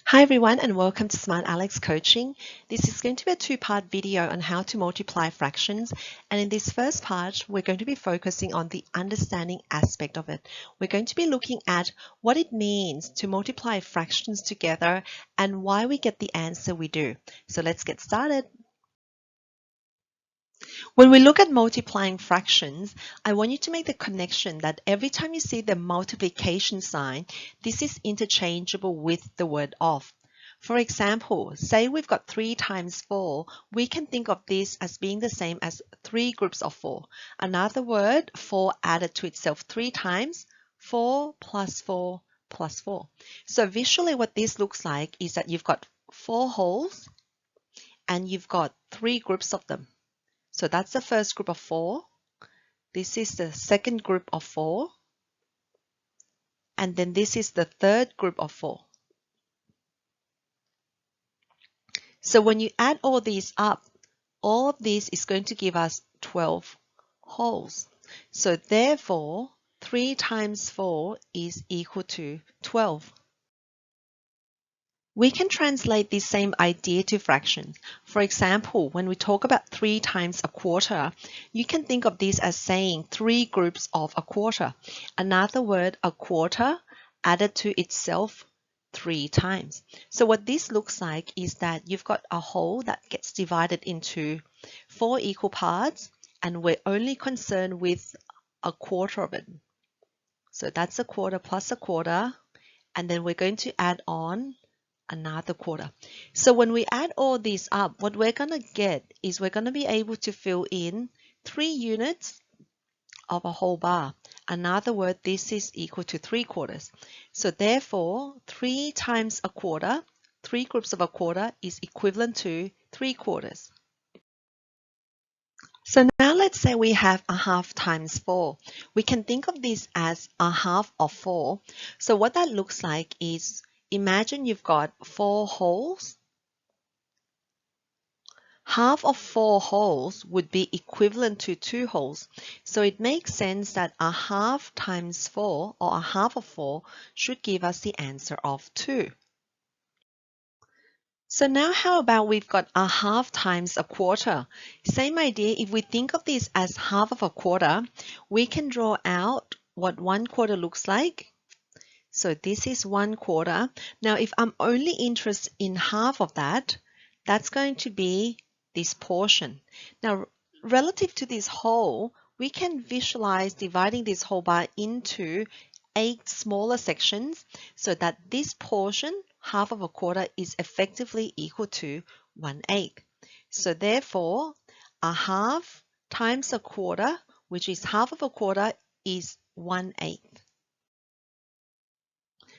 Hi everyone and welcome to Smart Alex Coaching. This is going to be a two-part video on how to multiply fractions, and in this first part we're going to be focusing on the understanding aspect of it. We're going to be looking at what it means to multiply fractions together and why we get the answer we do. So let's get started. When we look at multiplying fractions, I want you to make the connection that every time you see the multiplication sign, this is interchangeable with the word of. For example, say we've got 3 times 4, we can think of this as being the same as 3 groups of 4. Another word, 4 added to itself 3 times, 4 plus 4 plus 4. So visually what this looks like is that you've got 4 wholes and you've got 3 groups of them. So that's the first group of 4. This is the second group of 4. And then this is the third group of 4. So when you add all these up, all of this is going to give us 12 wholes. So therefore, 3 times 4 is equal to 12. We can translate this same idea to fractions. For example, when we talk about 3 times a quarter, you can think of this as saying 3 groups of a quarter. Another word, a quarter, added to itself 3 times. So what this looks like is that you've got a whole that gets divided into 4 equal parts, and we're only concerned with a quarter of it. So that's a quarter plus a quarter, and then we're going to add on another quarter. So when we add all these up, what we're going to get is we're going to be able to fill in 3 units of a whole bar. Another word, this is equal to 3 quarters. So therefore, 3 times a quarter, 3 groups of a quarter is equivalent to 3 quarters. So now let's say we have a half times 4. We can think of this as a half of 4. So what that looks like is, imagine you've got 4 wholes. Half of 4 wholes would be equivalent to 2 wholes. So it makes sense that a half times 4, or a half of 4, should give us the answer of 2. So now how about we've got a half times a quarter? Same idea, if we think of this as half of a quarter, we can draw out what 1 quarter looks like. So this is 1 quarter. Now if I'm only interested in half of that, that's going to be this portion. Now relative to this whole, we can visualize dividing this whole bar into 8 smaller sections so that this portion, half of a quarter, is effectively equal to 1/8. So therefore, a half times a quarter, which is half of a quarter, is 1/8.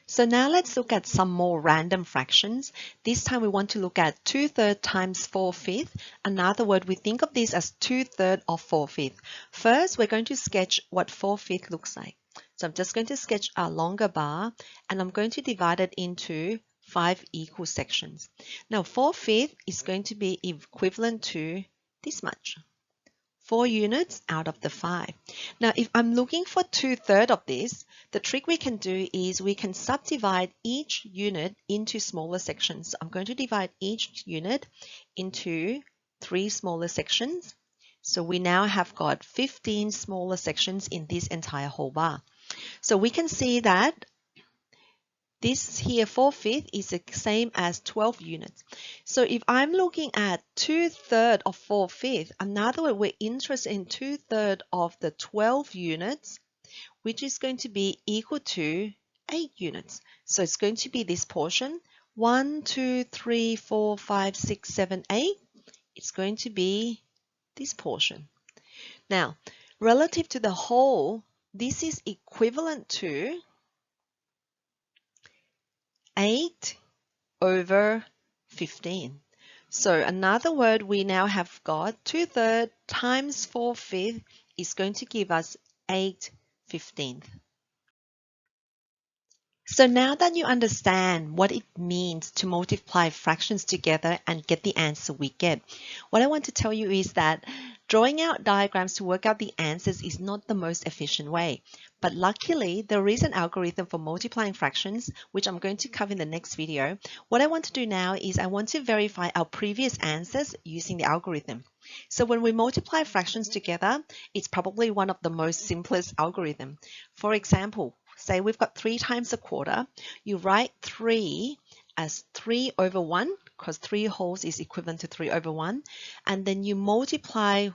So now let's look at some more random fractions. This time we want to look at 2/3 times 4/5. Another word, we think of this as 2/3 of 4/5. First, we're going to sketch what 4/5 looks like. So I'm just going to sketch a longer bar, and I'm going to divide it into 5 equal sections. Now 4/5 is going to be equivalent to this much. 4 units out of the 5. Now, if I'm looking for 2/3 of this, the trick we can do is we can subdivide each unit into smaller sections. I'm going to divide each unit into 3 smaller sections. So we now have got 15 smaller sections in this entire whole bar. So we can see that this here 4/5 is the same as 12 units. So if I'm looking at 2/3 of 4/5, another way we're interested in 2/3 of the 12 units, which is going to be equal to 8 units. So it's going to be this portion, 1, 2, 3, 4, 5, 6, 7, 8. It's going to be this portion. Now, relative to the whole, this is equivalent to 8 over 15. So another word, we now have got 2/3 times 4/5 is going to give us 8/15. So now that you understand what it means to multiply fractions together and get the answer we get, what I want to tell you is that Drawing out diagrams to work out the answers is not the most efficient way, but luckily there is an algorithm for multiplying fractions, which I'm going to cover in the next video. What I want to do now is I want to verify our previous answers using the algorithm. So when we multiply fractions together, it's probably one of the most simplest algorithm. For example, say we've got 3 times a quarter, you write 3 as 3 over 1, because 3 wholes is equivalent to 3 over 1, and then you multiply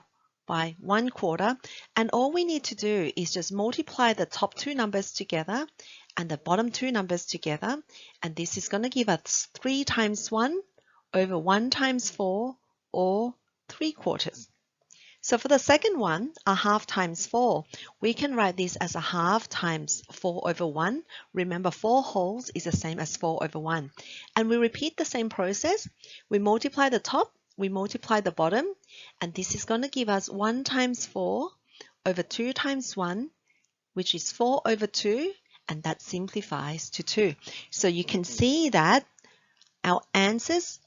by 1/4, and all we need to do is just multiply the top 2 numbers together and the bottom 2 numbers together, and this is going to give us 3 times 1 over 1 times 4, or 3/4. So for the second one, a half times 4, we can write this as a half times 4 over 1. Remember, 4 wholes is the same as 4 over 1. And we repeat the same process. We multiply the top, we multiply the bottom, and this is going to give us 1 times 4 over 2 times 1, which is 4 over 2, and that simplifies to 2. So you can see that our answers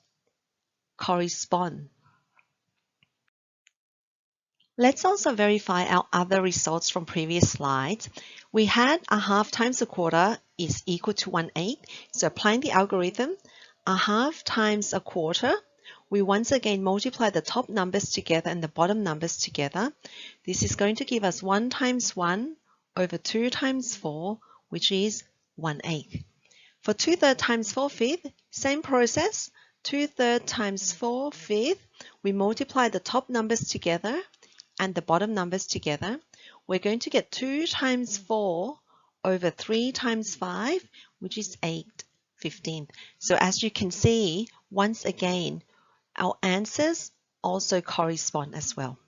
correspond. Let's also verify our other results from previous slides. We had a half times a quarter is equal to 1/8. So applying the algorithm, a half times a quarter, we once again multiply the top numbers together and the bottom numbers together. This is going to give us 1 times 1 over 2 times 4, which is 1/8. For 2/3 times 4/5, same process. 2/3 times 4/5, we multiply the top numbers together and the bottom numbers together. We're going to get 2 times 4 over 3 times 5, which is 8/15. So as you can see, once again, our answers also correspond as well.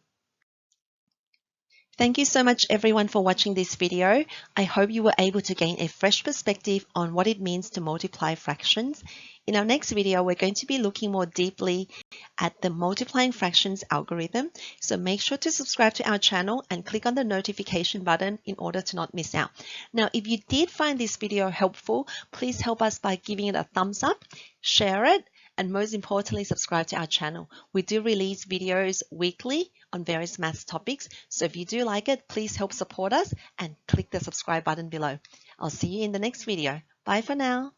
Thank you so much everyone for watching this video. I hope you were able to gain a fresh perspective on what it means to multiply fractions. In our next video, we're going to be looking more deeply at the multiplying fractions algorithm. So make sure to subscribe to our channel and click on the notification button in order to not miss out. Now, if you did find this video helpful, please help us by giving it a thumbs up, share it, and most importantly, subscribe to our channel. We do release videos weekly on various maths topics. So if you do like it, please help support us and click the subscribe button below. I'll see you in the next video. Bye for now.